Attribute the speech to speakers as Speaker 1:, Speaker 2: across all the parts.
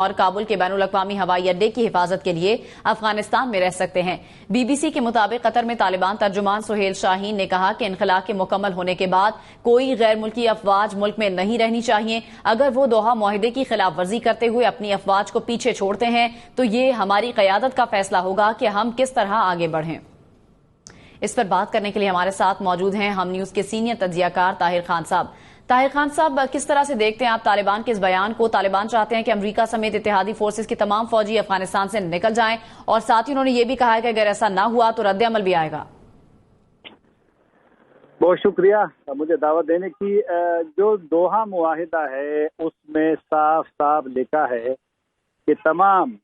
Speaker 1: اور کابل کے بین الاقوامی ہوائی اڈے کی حفاظت کے لیے افغانستان میں رہ سکتے ہیں۔ بی بی سی کے مطابق قطر میں طالبان ترجمان سہیل شاہین نے کہا کہ انخلا کے مکمل ہونے کے بعد کوئی غیر ملکی افواج ملک میں نہیں رہنی چاہیے۔ اگر وہ دوحہ معاہدے کی خلاف ورزی کرتے ہوئے اپنی افواج کو پیچھے چھوڑتے ہیں تو یہ ہماری قیادت کا فیصلہ ہوگا کہ ہم کس طرح آگے بڑھیں۔ اس پر بات کرنے کے لیے ہمارے ساتھ موجود ہیں ہم نیوز کے سینئر تجزیہ کار طاہر خان صاحب۔ طاہر خان صاحب، کس طرح سے دیکھتے ہیں آپ طالبان کے اس بیان کو؟ طالبان چاہتے ہیں کہ امریکہ سمیت اتحادی فورسز کی تمام فوجی افغانستان سے نکل جائیں، اور ساتھ ہی انہوں نے یہ بھی کہا ہے کہ اگر ایسا نہ ہوا تو رد عمل بھی آئے گا۔
Speaker 2: بہت شکریہ مجھے دعوت دینے کی۔ جو دوحہ معاہدہ ہے اس میں صاف صاف لکھا ہے کہ تمام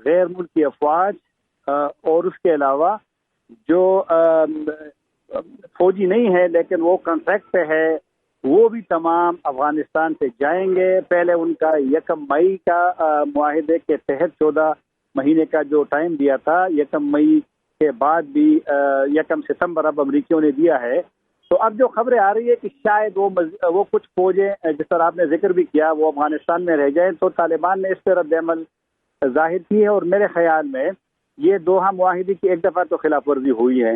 Speaker 2: غیر ملکی افواج اور اس کے علاوہ جو فوجی نہیں ہے لیکن وہ کانٹریکٹ پہ ہے وہ بھی تمام افغانستان سے جائیں گے۔ پہلے ان کا 1 مئی کا معاہدے کے تحت 14 مہینے کا جو ٹائم دیا تھا، 1 مئی کے بعد بھی 1 ستمبر اب امریکیوں نے دیا ہے۔ تو اب جو خبریں آ رہی ہے کہ شاید وہ کچھ فوجیں جس طرح آپ نے ذکر بھی کیا وہ افغانستان میں رہ جائیں، تو طالبان نے اس پہ رد عمل ظاہر کی ہے، اور میرے خیال میں یہ دوحہ معاہدے کی ایک دفعہ تو خلاف ورزی ہوئی ہے،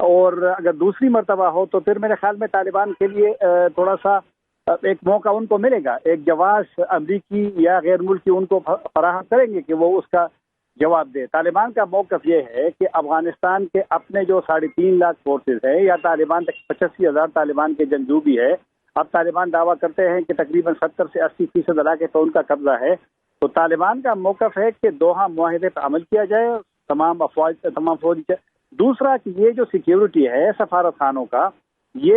Speaker 2: اور اگر دوسری مرتبہ ہو تو پھر میرے خیال میں طالبان کے لیے تھوڑا سا ایک موقع ان کو ملے گا، ایک جواز امریکی یا غیر ملکی ان کو فراہم کریں گے کہ وہ اس کا جواب دے۔ طالبان کا موقف یہ ہے کہ افغانستان کے اپنے جو 3.5 لاکھ فورسز ہیں، یا طالبان تک 85,000 طالبان کے جنگجو بھی ہے، اب طالبان دعویٰ کرتے ہیں کہ تقریباً 70 سے 80% علاقے تو ان کا قبضہ ہے، تو طالبان کا موقف ہے کہ دوحہ معاہدے پر عمل کیا جائے، تمام فوج۔ دوسرا کہ یہ جو سیکیورٹی ہے سفارت خانوں کا، یہ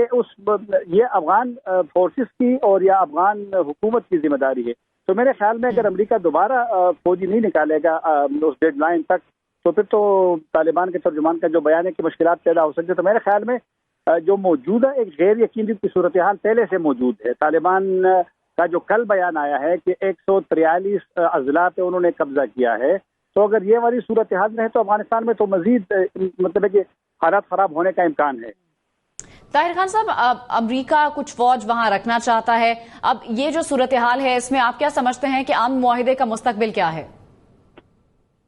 Speaker 2: افغان فورسز کی اور یا افغان حکومت کی ذمہ داری ہے۔ تو میرے خیال میں اگر امریکہ دوبارہ فوجی نہیں نکالے گا اس ڈیڈ لائن تک، تو پھر تو طالبان کے ترجمان کا جو بیان ہے کہ مشکلات پیدا ہو سکتی ہے۔ تو میرے خیال میں جو موجودہ ایک غیر یقینی کی صورتحال پہلے سے موجود ہے۔ طالبان کا جو کل بیان آیا ہے کہ 143 اضلاع پہ انہوں نے قبضہ کیا ہے، تو اگر یہ والی صورتحال رہے تو افغانستان میں تو مزید مطلب ہے کہ حالات خراب ہونے کا امکان ہے۔
Speaker 1: طاہر خان صاحب، امریکہ کچھ فوج وہاں رکھنا چاہتا ہے، اب یہ جو صورتحال ہے اس میں آپ کیا سمجھتے ہیں کہ امن معاہدے کا مستقبل کیا ہے؟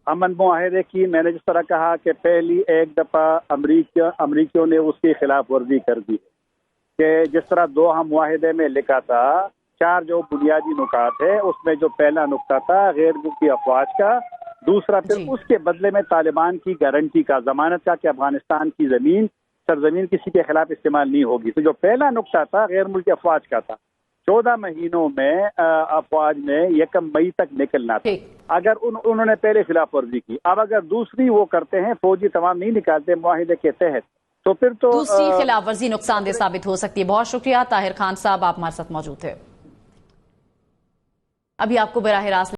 Speaker 2: امن معاہدے کی میں نے جس طرح کہا کہ پہلی ایک دفعہ امریکیوں نے اس کی خلاف ورزی کر دی کہ جس طرح دوحہ معاہدے میں لکھا تھا 4 جو بنیادی نکات ہے، اس میں جو پہلا نقطہ تھا غیر ملکی افواج کا، دوسرا پھر اس کے بدلے میں طالبان کی گارنٹی کا، ضمانت کا کہ افغانستان کی سرزمین کسی کے خلاف استعمال نہیں ہوگی۔ تو جو پہلا نقطہ تھا غیر ملکی افواج کا تھا، 14 مہینوں میں افواج میں 1 مئی تک نکلنا تھا، اگر انہوں نے پہلے خلاف ورزی کی۔ اب اگر دوسری وہ کرتے ہیں، فوجی تمام نہیں نکالتے معاہدے کے تحت، تو پھر تو
Speaker 1: دوسری خلاف ورزی نقصان دہ ثابت ہو سکتی ہے۔ بہت شکریہ طاہر خان صاحب، آپ ہمارے ساتھ موجود تھے۔ ابھی آپ کو براہ راست